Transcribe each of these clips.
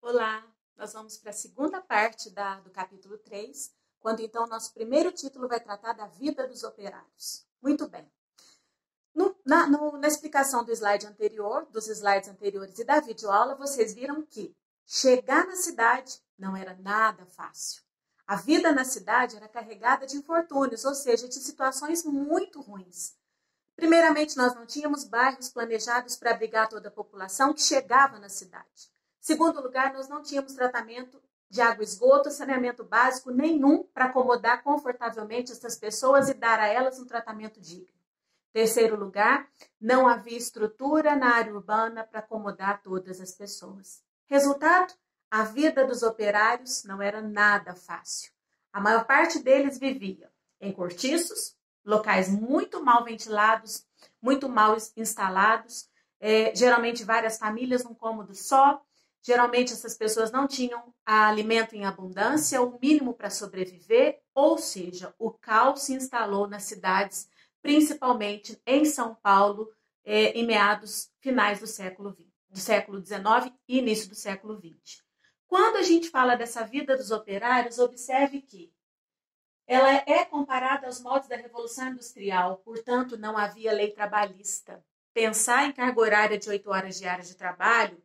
Olá, nós vamos para a segunda parte do capítulo 3, quando então nosso primeiro título vai tratar da vida dos operários. Muito bem. Na explicação dos slides anteriores e da videoaula, vocês viram que chegar na cidade não era nada fácil. A vida na cidade era carregada de infortúnios, ou seja, de situações muito ruins. Primeiramente, nós não tínhamos bairros planejados para abrigar toda a população que chegava na cidade. Segundo lugar, nós não tínhamos tratamento de água e esgoto, saneamento básico nenhum para acomodar confortavelmente essas pessoas e dar a elas um tratamento digno. Terceiro lugar, não havia estrutura na área urbana para acomodar todas as pessoas. Resultado, a vida dos operários não era nada fácil. A maior parte deles vivia em cortiços, locais muito mal ventilados, muito mal instalados, geralmente várias famílias num cômodo só. Geralmente essas pessoas não tinham alimento em abundância, o mínimo para sobreviver, ou seja, o caos se instalou nas cidades, principalmente em São Paulo, em finais do século XIX e início do século XX. Quando a gente fala dessa vida dos operários, observe que ela é comparada aos moldes da Revolução Industrial, portanto não havia lei trabalhista. Pensar em carga horária de 8 horas diárias de trabalho,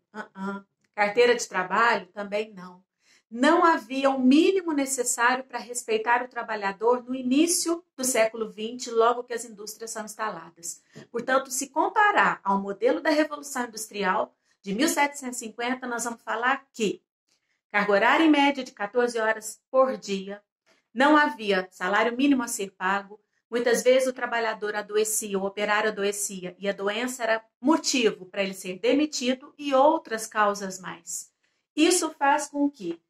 carteira de trabalho, também não. Não havia o mínimo necessário para respeitar o trabalhador no início do século XX, logo que as indústrias são instaladas. Portanto, se comparar ao modelo da Revolução Industrial de 1750, nós vamos falar que carga horária em média de 14 horas por dia, não havia salário mínimo a ser pago, muitas vezes o trabalhador adoecia, o operário adoecia, e a doença era motivo para ele ser demitido e outras causas mais. Isso faz com que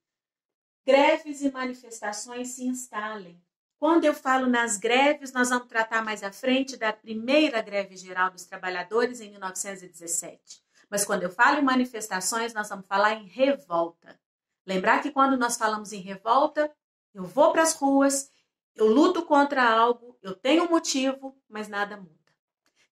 greves e manifestações se instalem. Quando eu falo nas greves, nós vamos tratar mais à frente da primeira greve geral dos trabalhadores em 1917. Mas quando eu falo em manifestações, nós vamos falar em revolta. Lembrar que quando nós falamos em revolta, eu vou para as ruas, eu luto contra algo, eu tenho um motivo, mas nada muda.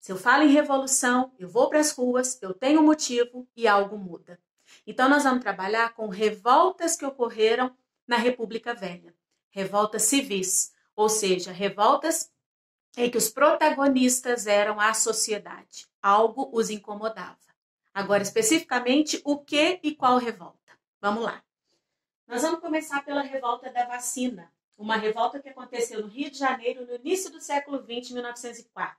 Se eu falo em revolução, eu vou para as ruas, eu tenho um motivo e algo muda. Então, nós vamos trabalhar com revoltas que ocorreram na República Velha. Revoltas civis, ou seja, revoltas em que os protagonistas eram a sociedade. Algo os incomodava. Agora, especificamente, o que e qual revolta? Vamos lá. Nós vamos começar pela revolta da vacina. Uma revolta que aconteceu no Rio de Janeiro no início do século XX, 1904.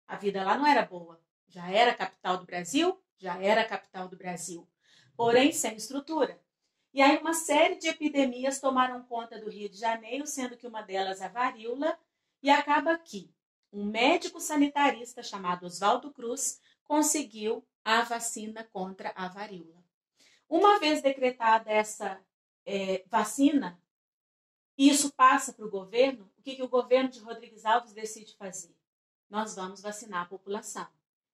A vida lá não era boa. Já era a capital do Brasil? Já era a capital do Brasil. Porém, sem estrutura. E aí uma série de epidemias tomaram conta do Rio de Janeiro, sendo que uma delas a varíola, e acaba que um médico sanitarista chamado Oswaldo Cruz conseguiu a vacina contra a varíola. Uma vez decretada essa vacina, isso passa para o governo, o que o governo de Rodrigues Alves decide fazer? Nós vamos vacinar a população.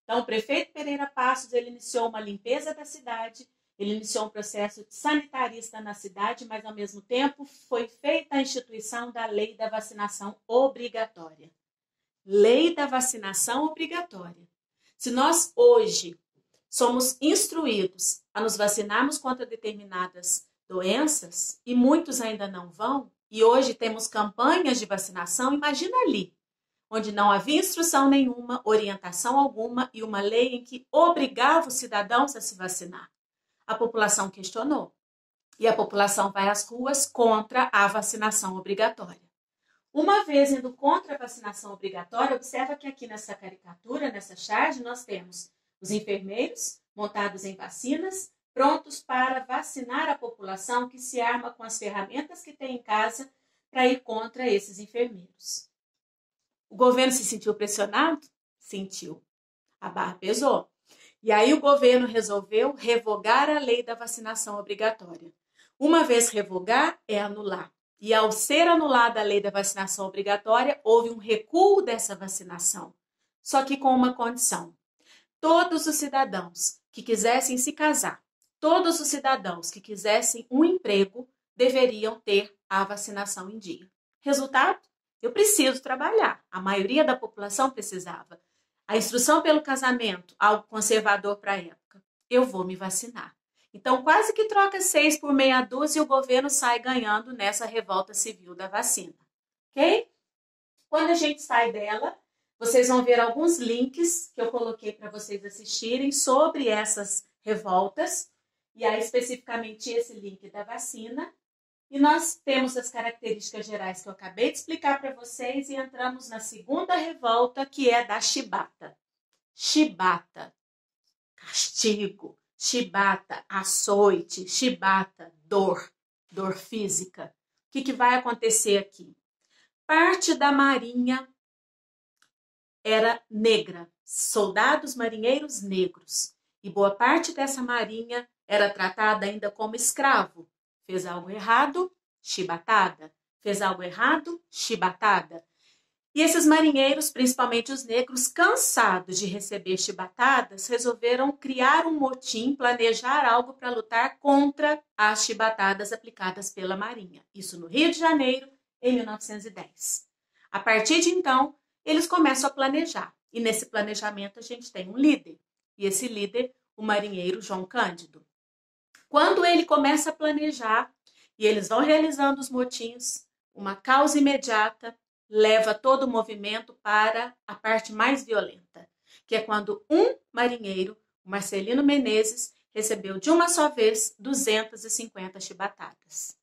Então, o prefeito Pereira Passos, ele iniciou uma limpeza da cidade, ele iniciou um processo sanitarista na cidade, mas, ao mesmo tempo, foi feita a instituição da lei da vacinação obrigatória. Lei da vacinação obrigatória. Se nós, hoje, somos instruídos a nos vacinarmos contra determinadas doenças, e muitos ainda não vão, e hoje temos campanhas de vacinação, imagina ali, onde não havia instrução nenhuma, orientação alguma e uma lei em que obrigava os cidadãos a se vacinar. A população questionou e a população vai às ruas contra a vacinação obrigatória. Uma vez indo contra a vacinação obrigatória, observa que aqui nessa caricatura, nessa charge, nós temos os enfermeiros montados em vacinas, prontos para vacinar a população que se arma com as ferramentas que tem em casa para ir contra esses enfermeiros. O governo se sentiu pressionado? Sentiu. A barra pesou. E aí o governo resolveu revogar a lei da vacinação obrigatória. Uma vez revogar, é anular. E ao ser anulada a lei da vacinação obrigatória, houve um recuo dessa vacinação. Só que com uma condição. Todos os cidadãos que quisessem se casar, todos os cidadãos que quisessem um emprego, deveriam ter a vacinação em dia. Resultado? Eu preciso trabalhar. A maioria da população precisava. A instrução pelo casamento, algo conservador para a época. Eu vou me vacinar. Então, quase que troca 6 por meia dúzia e o governo sai ganhando nessa revolta civil da vacina. Ok? Quando a gente sai dela, vocês vão ver alguns links que eu coloquei para vocês assistirem sobre essas revoltas, e aí especificamente esse link da vacina. E nós temos as características gerais que eu acabei de explicar para vocês e entramos na segunda revolta, que é da chibata. Chibata, castigo. Chibata, açoite. Chibata, dor. Dor física. O que vai acontecer aqui? Parte da marinha era negra, soldados marinheiros negros. E boa parte dessa marinha era tratada ainda como escravo. Fez algo errado, chibatada. Fez algo errado, chibatada. E esses marinheiros, principalmente os negros, cansados de receber chibatadas, resolveram criar um motim, planejar algo para lutar contra as chibatadas aplicadas pela marinha. Isso no Rio de Janeiro, em 1910. A partir de então, eles começam a planejar. E nesse planejamento a gente tem um líder. E esse líder, o marinheiro João Cândido. Quando ele começa a planejar e eles vão realizando os motins, uma causa imediata leva todo o movimento para a parte mais violenta, que é quando um marinheiro, o Marcelino Menezes, recebeu de uma só vez 250 chibatadas.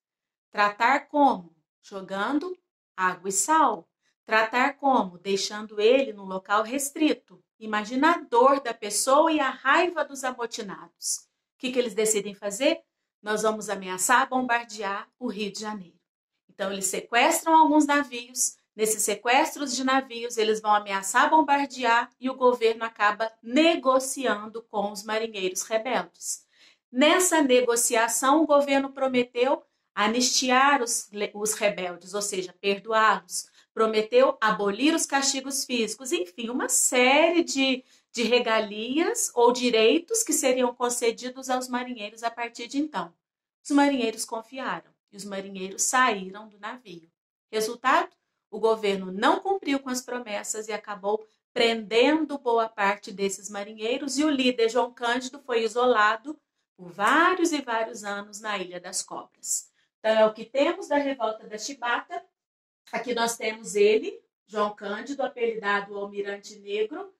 Tratar como? Jogando água e sal. Tratar como? Deixando ele num local restrito. Imagina a dor da pessoa e a raiva dos amotinados. O que eles decidem fazer? Nós vamos ameaçar bombardear o Rio de Janeiro. Então, eles sequestram alguns navios. Nesses sequestros de navios, eles vão ameaçar bombardear e o governo acaba negociando com os marinheiros rebeldes. Nessa negociação, o governo prometeu anistiar os rebeldes, ou seja, perdoá-los. Prometeu abolir os castigos físicos, enfim, uma série de regalias ou direitos que seriam concedidos aos marinheiros a partir de então. Os marinheiros confiaram e os marinheiros saíram do navio. Resultado? O governo não cumpriu com as promessas e acabou prendendo boa parte desses marinheiros e o líder João Cândido foi isolado por vários e vários anos na Ilha das Cobras. Então, é o que temos da revolta da chibata. Aqui nós temos ele, João Cândido, apelidado Almirante Negro,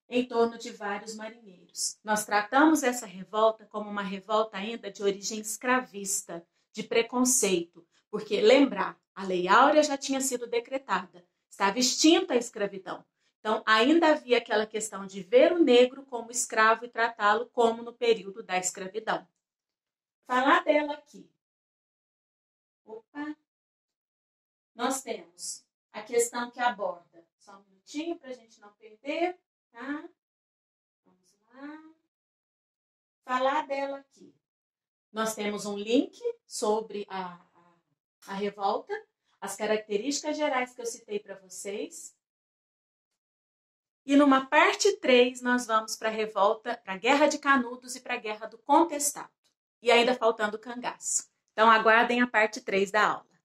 em torno de vários marinheiros. Nós tratamos essa revolta como uma revolta ainda de origem escravista, de preconceito, porque, lembrar, a Lei Áurea já tinha sido decretada, estava extinta a escravidão. Então, ainda havia aquela questão de ver o negro como escravo e tratá-lo como no período da escravidão. Falar dela aqui. Opa! Nós temos a questão que aborda, só um minutinho para a gente não perder, tá? Vamos lá. Falar dela aqui. Nós temos um link sobre a revolta, as características gerais que eu citei para vocês. E numa parte 3, nós vamos para a revolta, para a Guerra de Canudos e para a Guerra do Contestado. E ainda faltando o cangaço. Então, aguardem a parte 3 da aula.